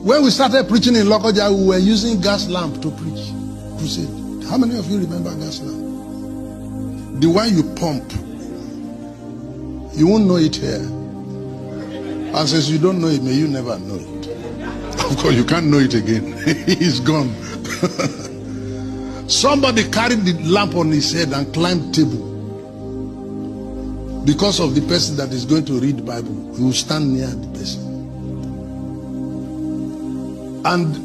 When we started preaching in Lokoja, we were using gas lamp to preach crusade. How many of you remember gas lamp? The one you pump. You won't know it here. And since you don't know it, may you never know it. Of course, you can't know it again. It's gone. Somebody carried the lamp on his head and climbed table. Because of the person that is going to read the Bible, he will stand near the person. And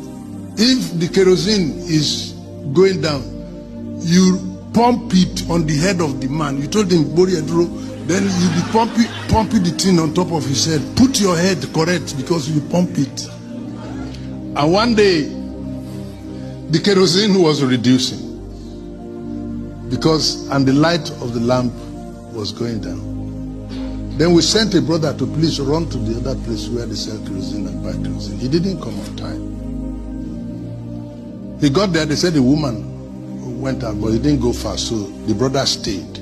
if the kerosene is going down, you pump it on the head of the man. You told him, then you be pumping the thing on top of his head. Put your head correct because you pump it. And one day, the kerosene was reducing and the light of the lamp was going down. Then we sent a brother to please run to the other place where they sell kerosene and buy kerosene. He didn't come on time. He got there, they said the woman went out, but he didn't go far, so the brother stayed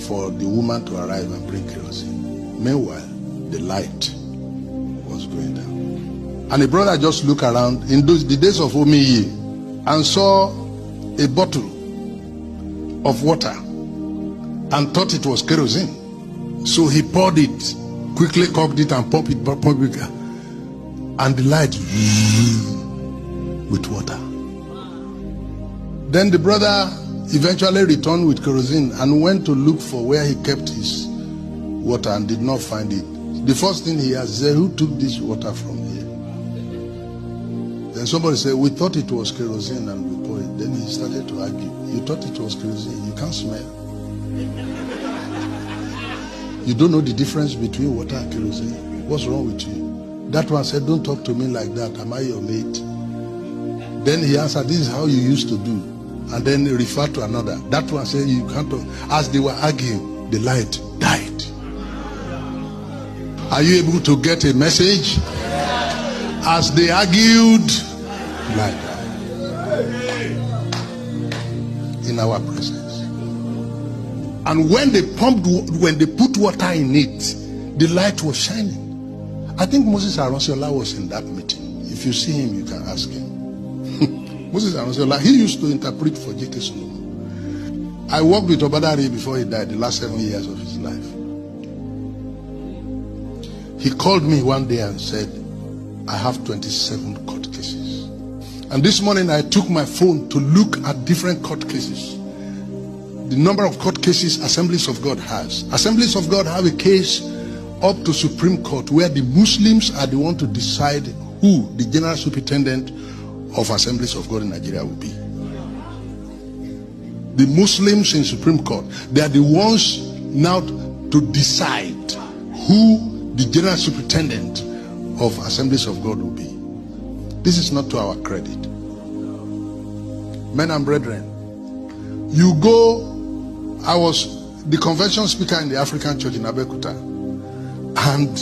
for the woman to arrive and bring kerosene. Meanwhile, the light was going down. And the brother just looked around in the days of Omiye and saw a bottle of water and thought it was kerosene. So he poured it, quickly cocked it and pumped it, and the light with water. Then the brother eventually returned with kerosene and went to look for where he kept his water and did not find it. The first thing he asked, who took this water from here? Then somebody said, we thought it was kerosene and we poured it. Then he started to argue. You thought it was kerosene, you can't smell. You don't know the difference between water and kerosene. What's wrong with you? That one said, don't talk to me like that. Am I your mate? Then he answered, this is how you used to do. And then he referred to another. That one said, you can't talk. As they were arguing, the light died. Are you able to get a message? As they argued, light died. In our presence. And when they put water in it, the light was shining. I think Moses Aronsiola was in that meeting. If you see him, you can ask him. Moses Aronsiola, he used to interpret for J.K. Solomon. I worked with Obadari before he died, the last 7 years of his life. He called me one day and said, I have 27 court cases. And this morning I took my phone to look at different court cases. The number of court cases Assemblies of God has. Assemblies of God have a case up to Supreme Court where the Muslims are the one to decide who the General Superintendent of Assemblies of God in Nigeria will be. The Muslims in Supreme Court, they are the ones now to decide who the General Superintendent of Assemblies of God will be. This is not to our credit. Men and brethren, you go. I was the convention speaker in the African church in Abeokuta, and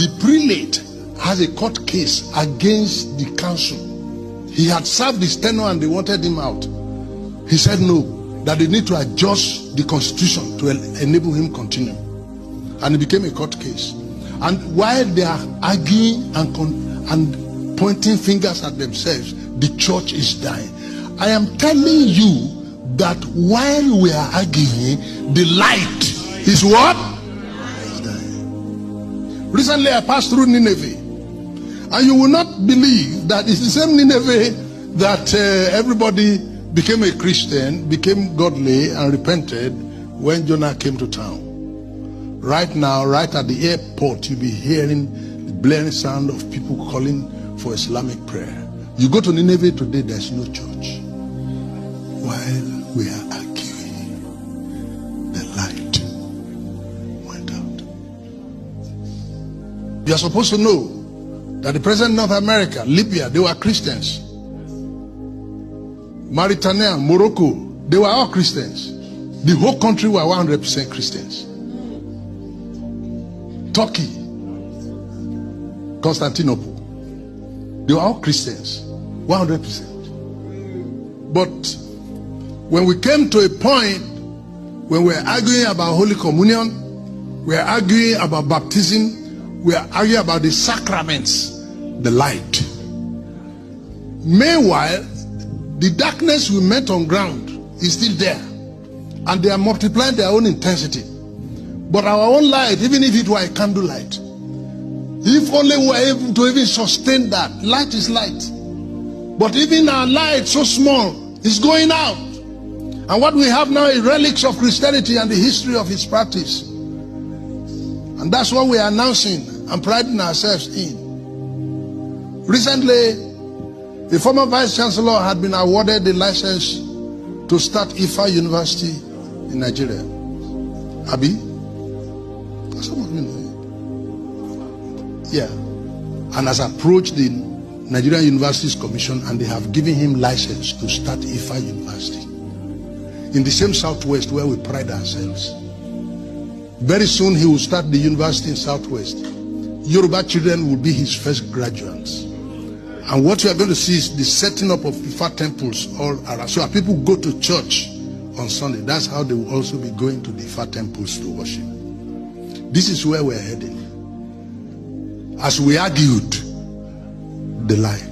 the prelate has a court case against the council. He had served his tenure and they wanted him out. He said no, that they need to adjust the constitution to enable him continue. And it became a court case. And while they are arguing and pointing fingers at themselves, the church is dying. I am telling you that while we are arguing, the light is what? Is dying. Recently I passed through Nineveh, and you will not believe that it's the same Nineveh that everybody became a Christian, became godly and repented when Jonah came to town. Right now, right at the airport, you'll be hearing the blaring sound of people calling for Islamic prayer. You go to Nineveh today, there's no church. While we are arguing, the light went out. You are supposed to know that the president of North America, Libya, they were Christians. Mauritania, Morocco, they were all Christians. The whole country were 100% Christians. Turkey, Constantinople, they were all Christians, 100%. But when we came to a point when we are arguing about Holy Communion, we are arguing about baptism, we are arguing about the sacraments, the light. Meanwhile, the darkness we met on ground is still there, and they are multiplying their own intensity. But our own light, even if it were a candlelight, if only we were able to even sustain that, light is light. But even our light, so small, is going out. And what we have now is relics of Christianity and the history of its practice. And that's what we are announcing and priding ourselves in. Recently, the former Vice Chancellor had been awarded the license to start Ifa University in Nigeria. Abi? Some of you know it. Yeah. And has approached the Nigerian Universities Commission, and they have given him license to start Ifa University in the same Southwest where we pride ourselves. Very soon he will start the university in Southwest. Yoruba children will be his first graduates. And what you are going to see is the setting up of Ifa temples all around. So people go to church on Sunday. That's how they will also be going to the Ifa temples to worship. This is where we're heading. As we argued, the light.